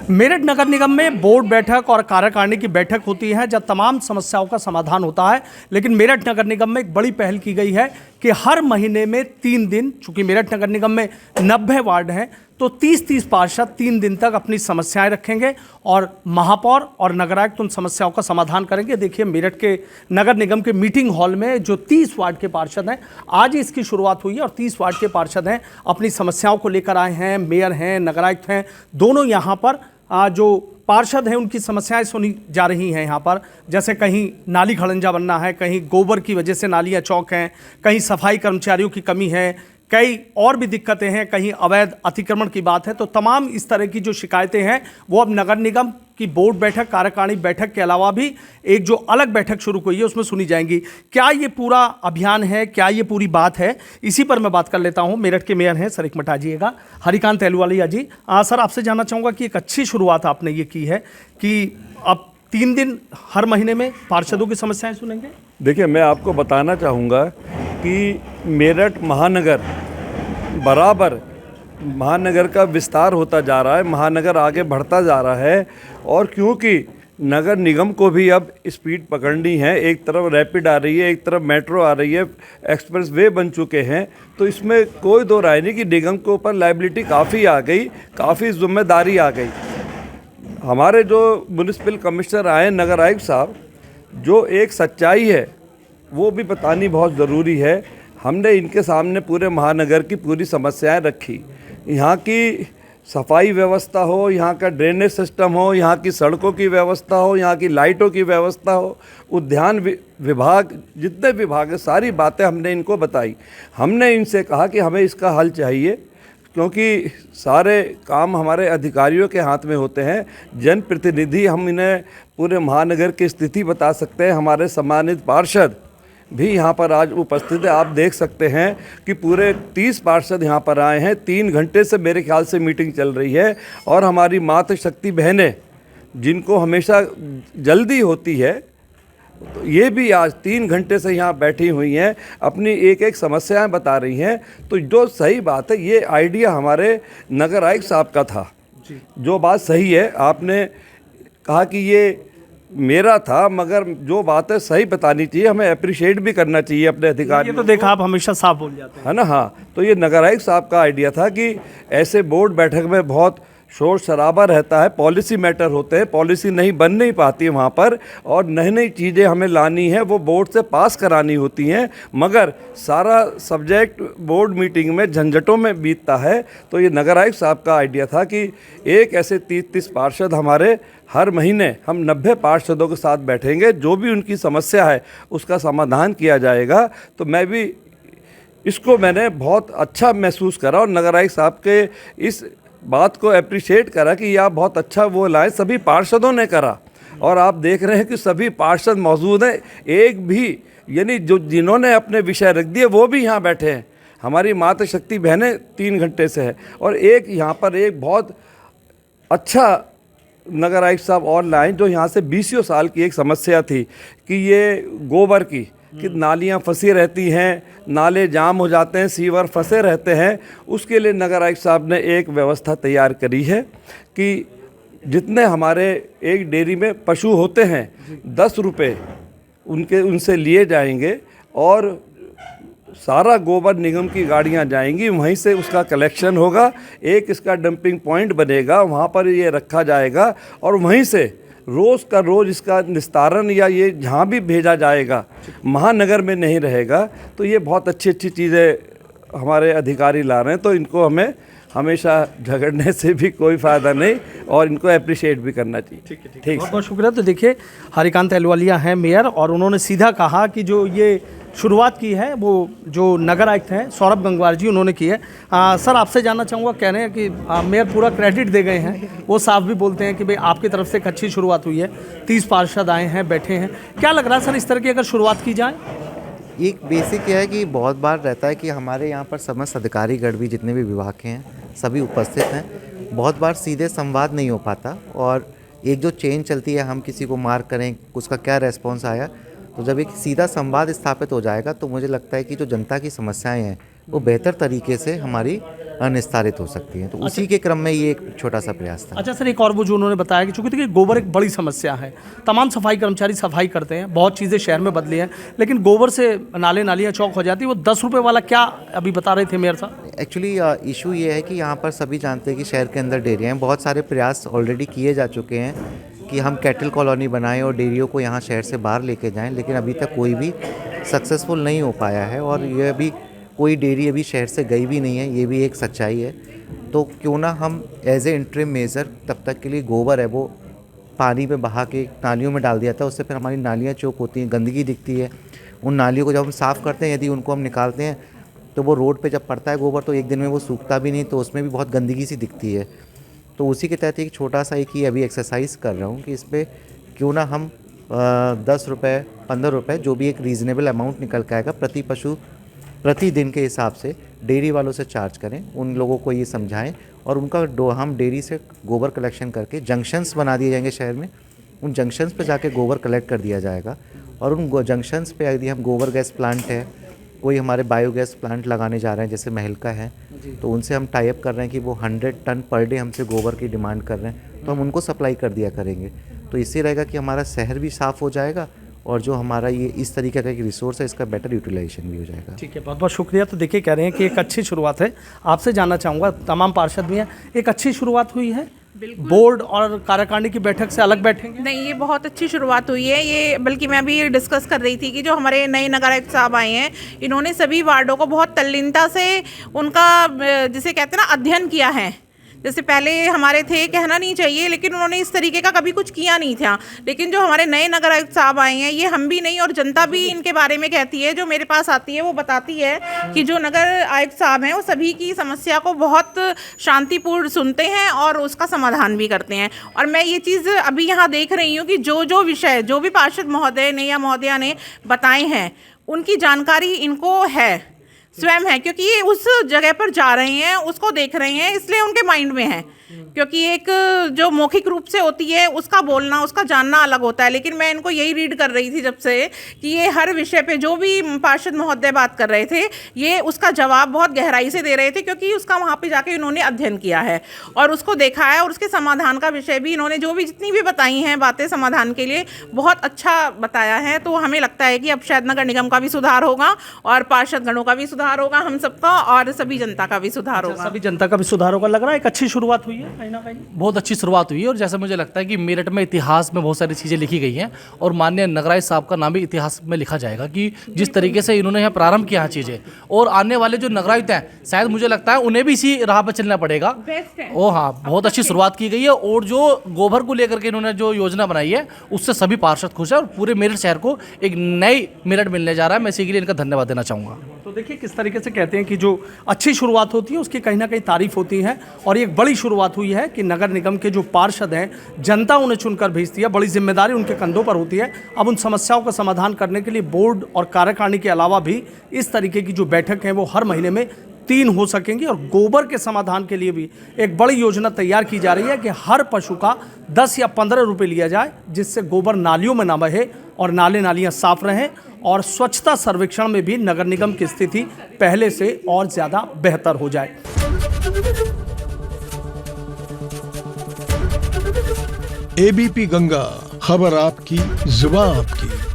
मेरठ नगर निगम में बोर्ड बैठक और कार्यकारिणी की बैठक होती है जब तमाम समस्याओं का समाधान होता है। लेकिन मेरठ नगर निगम में एक बड़ी पहल की गई है कि हर महीने में 3 दिन, चूंकि मेरठ नगर निगम में 90 वार्ड हैं, तो 30-30 पार्षद 3 दिन तक अपनी समस्याएं रखेंगे और महापौर और नगरायुक्त उन समस्याओं का समाधान करेंगे। देखिए, मेरठ के नगर निगम के मीटिंग हॉल में जो 30 वार्ड के पार्षद हैं, आज ही इसकी शुरुआत हुई है और 30 वार्ड के पार्षद हैं, अपनी समस्याओं को लेकर आए हैं। मेयर हैं, नगरायुक्त हैं, दोनों यहाँ पर जो पार्षद हैं उनकी समस्याएं सुनी जा रही हैं। यहाँ पर जैसे कहीं नाली खड़ंजा बनना है, कहीं गोबर की वजह से नालियाँ चौक हैं, कहीं सफाई कर्मचारियों की कमी है, कई और भी दिक्कतें हैं, कहीं अवैध अतिक्रमण की बात है। तो तमाम इस तरह की जो शिकायतें हैं वो अब नगर निगम की बोर्ड बैठक, कार्यकारिणी बैठक के अलावा भी एक जो अलग बैठक शुरू हुई है उसमें सुनी जाएंगी। क्या ये पूरा अभियान है, क्या ये पूरी बात है, इसी पर मैं बात कर लेता हूं। मेरठ के मेयर हैं सर, एक मिनट आइएगा, हरिकांत अहलूवालिया जी। सर, आपसे जानना चाहूँगा कि एक अच्छी शुरुआत आपने ये की है कि अब 3 दिन हर महीने में पार्षदों की समस्याएं सुनेंगे। देखिए, मैं आपको बताना चाहूँगा कि मेरठ महानगर बराबर महानगर का विस्तार होता जा रहा है, महानगर आगे बढ़ता जा रहा है। और क्योंकि नगर निगम को भी अब स्पीड पकड़नी है, एक तरफ रैपिड आ रही है, एक तरफ मेट्रो आ रही है, एक्सप्रेस वे बन चुके हैं, तो इसमें कोई दो राय नहीं कि निगम के ऊपर लायबिलिटी काफ़ी आ गई, काफ़ी जिम्मेदारी आ गई। हमारे जो म्यूनिसिपल कमिश्नर आए नगर आयुक्त साहब, जो एक सच्चाई है वो भी बतानी बहुत ज़रूरी है। हमने इनके सामने पूरे महानगर की पूरी समस्याएं रखी। यहाँ की सफाई व्यवस्था हो, यहाँ का ड्रेनेज सिस्टम हो, यहाँ की सड़कों की व्यवस्था हो, यहाँ की लाइटों की व्यवस्था हो, उद्यान विभाग, जितने विभाग है, सारी बातें हमने इनको बताई। हमने इनसे कहा कि हमें इसका हल चाहिए, क्योंकि सारे काम हमारे अधिकारियों के हाथ में होते हैं। जनप्रतिनिधि हम इन्हें पूरे महानगर की स्थिति बता सकते हैं। हमारे सम्मानित पार्षद भी यहाँ पर आज उपस्थित है। आप देख सकते हैं कि पूरे 30 पार्षद यहाँ पर आए हैं। 3 घंटे से मेरे ख्याल से मीटिंग चल रही है। और हमारी मातृशक्ति बहनें, जिनको हमेशा जल्दी होती है, तो ये भी आज 3 घंटे से यहाँ बैठी हुई हैं, अपनी एक एक समस्याएं बता रही हैं। तो जो सही बात है, ये आइडिया हमारे नगर आयुक्त साहब का था। जो बात सही है, आपने कहा कि ये मेरा था, मगर जो बात है सही बतानी चाहिए, हमें अप्रिशिएट भी करना चाहिए अपने अधिकारी। ये तो देखा, आप हमेशा साफ बोल जाते हैं, है ना। हाँ, तो ये नगर आयुक्त साहब का आइडिया था कि ऐसे बोर्ड बैठक में बहुत शोर शराबा रहता है, पॉलिसी मैटर होते हैं, पॉलिसी बन नहीं पाती है वहाँ पर, और नई नई चीज़ें हमें लानी है, वो बोर्ड से पास करानी होती हैं, मगर सारा सब्जेक्ट बोर्ड मीटिंग में झंझटों में बीतता है। तो ये नगर आयुक्त साहब का आइडिया था कि एक ऐसे 30-30 पार्षद हमारे, हर महीने हम 90 पार्षदों के साथ बैठेंगे, जो भी उनकी समस्या है उसका समाधान किया जाएगा। तो मैं भी इसको मैंने बहुत अच्छा महसूस करा और नगर आयुक्त साहब के इस बात को अप्रिशिएट करा कि यह बहुत अच्छा वो लाए, सभी पार्षदों ने करा। और आप देख रहे हैं कि सभी पार्षद मौजूद हैं, एक भी यानी जो जिन्होंने अपने विषय रख दिए वो भी यहाँ बैठे हैं। हमारी मातृशक्ति बहनें 3 घंटे से है। और एक यहाँ पर एक बहुत अच्छा नगर आयुक्त साहब और लाए, जो यहाँ से 20 साल की एक समस्या थी कि ये गोबर की, कि नालियाँ फंसी रहती हैं, नाले जाम हो जाते हैं, सीवर फंसे रहते हैं। उसके लिए नगर आयुक्त साहब ने एक व्यवस्था तैयार करी है कि जितने हमारे एक डेयरी में पशु होते हैं, 10 रुपये उनसे लिए जाएंगे और सारा गोबर निगम की गाड़ियां जाएंगी, वहीं से उसका कलेक्शन होगा। एक इसका डंपिंग पॉइंट बनेगा, वहाँ पर ये रखा जाएगा और वहीं से रोज़ का रोज़ इसका निस्तारण या ये जहाँ भी भेजा जाएगा, महानगर में नहीं रहेगा। तो ये बहुत अच्छी अच्छी चीज़ें हमारे अधिकारी ला रहे हैं। तो इनको हमें हमेशा झगड़ने से भी कोई फ़ायदा नहीं और इनको अप्रिशिएट भी करना चाहिए। ठीक, बहुत बहुत शुक्रिया। तो देखिए, हरिकांत अहलूवालिया हैं मेयर, और उन्होंने सीधा कहा कि जो ये शुरुआत की है वो जो नगर आयुक्त हैं सौरभ गंगवार जी, उन्होंने की है। सर, आपसे जानना चाहूँगा, कह रहे हैं कि मेयर पूरा क्रेडिट दे गए हैं, वो साफ भी बोलते हैं कि भाई आपकी तरफ से एक अच्छी शुरुआत हुई है, 30 पार्षद आए हैं, बैठे हैं। क्या लग रहा है सर, इस तरह की अगर शुरुआत की जाए? एक बेसिक यह है कि बहुत बार रहता है कि हमारे यहाँ पर समस्त अधिकारीगण भी, जितने भी विभाग के हैं, सभी उपस्थित हैं। बहुत बार सीधे संवाद नहीं हो पाता और एक जो चेन चलती है, हम किसी को मार्क करें, उसका क्या रेस्पॉन्स आया, तो जब एक सीधा संवाद स्थापित हो जाएगा तो मुझे लगता है कि जो जनता की समस्याएं हैं वो बेहतर तरीके से हमारी निस्तारित हो सकती हैं। तो उसी के क्रम में ये एक छोटा सा प्रयास था। अच्छा सर, एक और वो जो उन्होंने बताया कि चूंकि देखिए गोबर एक बड़ी समस्या है, तमाम सफाई कर्मचारी सफाई करते हैं, बहुत चीज़ें शहर में बदली हैं, लेकिन गोबर से नाले नालियाँ चौक हो जाती है। वो 10 रुपये वाला क्या अभी बता रहे थे मेयर साहब? एक्चुअली इशू ये है कि यहाँ पर सभी जानते हैं कि शहर के अंदर डेयरियाँ हैं। बहुत सारे प्रयास ऑलरेडी किए जा चुके हैं कि हम कैटल कॉलोनी बनाएं और डेयरियों को यहाँ शहर से बाहर लेके जाएं, लेकिन अभी तक कोई भी सक्सेसफुल नहीं हो पाया है और ये अभी कोई डेयरी अभी शहर से गई भी नहीं है, ये भी एक सच्चाई है। तो क्यों ना हम एज ए इंटरिम मेजर तब तक के लिए गोबर है वो पानी में बहा के नालियों में डाल दिया था। उससे फिर हमारी नालियाँ चौक होती हैं, गंदगी दिखती है। उन नालियों को जब हम साफ़ करते हैं, यदि उनको हम निकालते हैं तो वो रोड पे जब पड़ता है गोबर तो एक दिन में वो सूखता भी नहीं, तो उसमें भी बहुत गंदगी सी दिखती है। तो उसी के तहत एक छोटा सा एक ही अभी एक्सरसाइज कर रहा हूँ कि इस पर क्यों ना हम 10 रुपये 15 रुपये जो भी एक रीज़नेबल अमाउंट निकल के आएगा प्रति पशु प्रतिदिन के हिसाब से डेयरी वालों से चार्ज करें। उन लोगों को ये समझाएं और उनका हम डेयरी से गोबर कलेक्शन करके जंक्शंस बना दिए जाएंगे शहर में। उन जंक्शंस पे जाके गोबर कलेक्ट कर दिया जाएगा और उन जंक्शंस पे यदि हम गोबर गैस प्लांट है, कोई हमारे बायोगैस प्लांट लगाने जा रहे हैं जैसे महल का है, तो उनसे हम टाई अप कर रहे हैं कि वो 100 टन पर डे हमसे गोबर की डिमांड कर रहे हैं, तो हम उनको सप्लाई कर दिया करेंगे। तो इससे रहेगा कि हमारा शहर भी साफ़ हो जाएगा और जो हमारा ये इस तरीके का एक रिसोर्स है इसका बेटर यूटिलाइजेशन भी हो जाएगा। ठीक है, बहुत बहुत शुक्रिया। तो देखिए कह रहे हैं कि एक अच्छी शुरुआत है। आपसे जानना चाहूँगा, तमाम पार्षद भी हैं, एक अच्छी शुरुआत हुई है? बोर्ड और कार्यकारिणी की बैठक से अलग बैठेंगे? नहीं, ये बहुत अच्छी शुरुआत हुई है। ये बल्कि मैं अभी डिस्कस कर रही थी कि जो हमारे नए नगर आयुक्त साहब आए हैं, इन्होंने सभी वार्डों को बहुत तल्लीनता से उनका जिसे कहते हैं ना अध्ययन किया है। जैसे पहले हमारे थे, कहना नहीं चाहिए, लेकिन उन्होंने इस तरीके का कभी कुछ किया नहीं था। लेकिन जो हमारे नए नगर आयुक्त साहब आए हैं, ये हम भी नहीं और जनता भी इनके बारे में कहती है, जो मेरे पास आती है वो बताती है कि जो नगर आयुक्त साहब हैं वो सभी की समस्या को बहुत शांतिपूर्ण सुनते हैं और उसका समाधान भी करते हैं। और मैं ये चीज़ अभी यहाँ देख रही हूँ कि जो विषय जो भी पार्षद महोदय ने या महोदया ने बताए हैं, उनकी जानकारी इनको है, स्वयं है, क्योंकि ये उस जगह पर जा रहे हैं, उसको देख रहे हैं, इसलिए उनके माइंड में है। क्योंकि एक जो मौखिक रूप से होती है उसका बोलना, उसका जानना अलग होता है। लेकिन मैं इनको यही रीड कर रही थी जब से कि ये हर विषय पे जो भी पार्षद महोदय बात कर रहे थे, ये उसका जवाब बहुत गहराई से दे रहे थे, क्योंकि उसका वहाँ पे जाके इन्होंने अध्ययन किया है और उसको देखा है और उसके समाधान का विषय भी इन्होंने जो भी जितनी भी बताई हैं बातें समाधान के लिए बहुत अच्छा बताया है। तो हमें लगता है कि अब शायद नगर निगम का भी सुधार होगा और पार्षद गणों का भी सुधार होगा, हम सबका, और सभी जनता का भी सुधार होगा। सभी जनता का भी सुधार होगा। लग रहा है एक अच्छी शुरुआत हुई है कहीं ना कहीं। बहुत अच्छी शुरुआत हुई है और जैसे मुझे लगता है कि मेरठ में इतिहास में बहुत सारी चीज़ें लिखी गई हैं और माननीय नगराय साहब का नाम भी इतिहास में लिखा जाएगा कि जिस तरीके से इन्होंने यहाँ प्रारंभ किया है चीज़ें, और आने वाले जो नगरायुक्त हैं शायद मुझे लगता है उन्हें भी इसी राह पर चलना पड़ेगा। ओ हाँ, बहुत अच्छी शुरुआत की गई है और जो गोबर को लेकर के इन्होंने जो योजना बनाई है उससे सभी पार्षद खुश है और पूरे मेरठ शहर को एक नई मेरठ मिलने जा रहा है। मैं इसी के लिए इनका धन्यवाद देना चाहूँगा। तो देखिए किस तरीके से कहते हैं कि जो अच्छी शुरुआत होती है उसकी कहीं ना कहीं तारीफ होती है और एक बड़ी शुरुआत हुई है कि नगर निगम के जो पार्षद हैं, जनता उन्हें चुनकर भेजती है, बड़ी जिम्मेदारी उनके कंधों पर होती है। अब उन समस्याओं का समाधान करने के लिए बोर्ड और कार्यकारिणी के अलावा भी इस तरीके की जो बैठक है वो हर महीने में 3 हो सकेंगी और गोबर के समाधान के लिए भी एक बड़ी योजना तैयार की जा रही है कि हर पशु का 10 या 15 रुपये लिया जाए, जिससे गोबर नालियों में ना बहे और नाले नालियाँ साफ रहें और स्वच्छता सर्वेक्षण में भी नगर निगम की स्थिति पहले से और ज़्यादा बेहतर हो जाए। एबीपी गंगा, खबर आपकी, जुबान आपकी।